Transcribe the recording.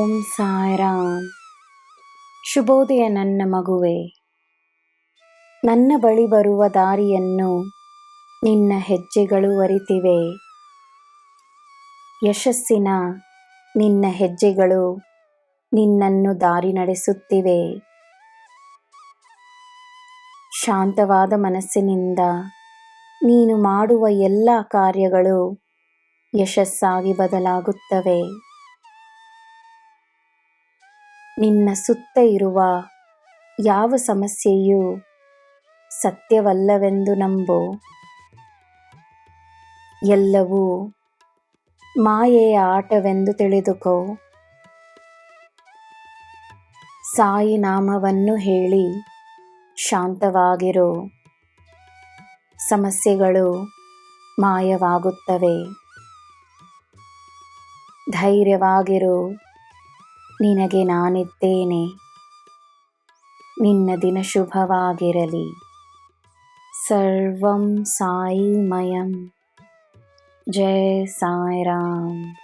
ಓಂ ಸಾಯಿರಾಮ್. ಶುಭೋದಯ ನನ್ನ ಮಗುವೆ. ನನ್ನ ಬಳಿ ಬರುವ ದಾರಿಯನ್ನು ನಿನ್ನ ಹೆಜ್ಜೆಗಳು ಅರಿತಿವೆ. ಯಶಸ್ಸಿನ ನಿನ್ನ ಹೆಜ್ಜೆಗಳು ನಿನ್ನನ್ನು ದಾರಿ ನಡೆಸುತ್ತಿವೆ. ಶಾಂತವಾದ ಮನಸ್ಸಿನಿಂದ ನೀನು ಮಾಡುವ ಎಲ್ಲ ಕಾರ್ಯಗಳು ಯಶಸ್ಸಾಗಿ ಬದಲಾಗುತ್ತವೆ. ನಿನ್ನ ಸುತ್ತ ಇರುವ ಯಾವ ಸಮಸ್ಯೆಯೂ ಸತ್ಯವಲ್ಲವೆಂದು ನಂಬು. ಎಲ್ಲವೂ ಮಾಯೆಯ ಆಟವೆಂದು ತಿಳಿದುಕೋ. ಸಾಯಿ ನಾಮವನ್ನು ಹೇಳಿ ಶಾಂತವಾಗಿರು. ಸಮಸ್ಯೆಗಳು ಮಾಯವಾಗುತ್ತವೆ. ಧೈರ್ಯವಾಗಿರು. ನಿನಗೆ ನಾನಿದ್ದೇನೆ. ನಿನ್ನ ದಿನ ಶುಭವಾಗಿರಲಿ. ಸರ್ವಂ ಸಾಯಿಮಯಂ. ಜೈ ಸಾಯಿರಾಮ್.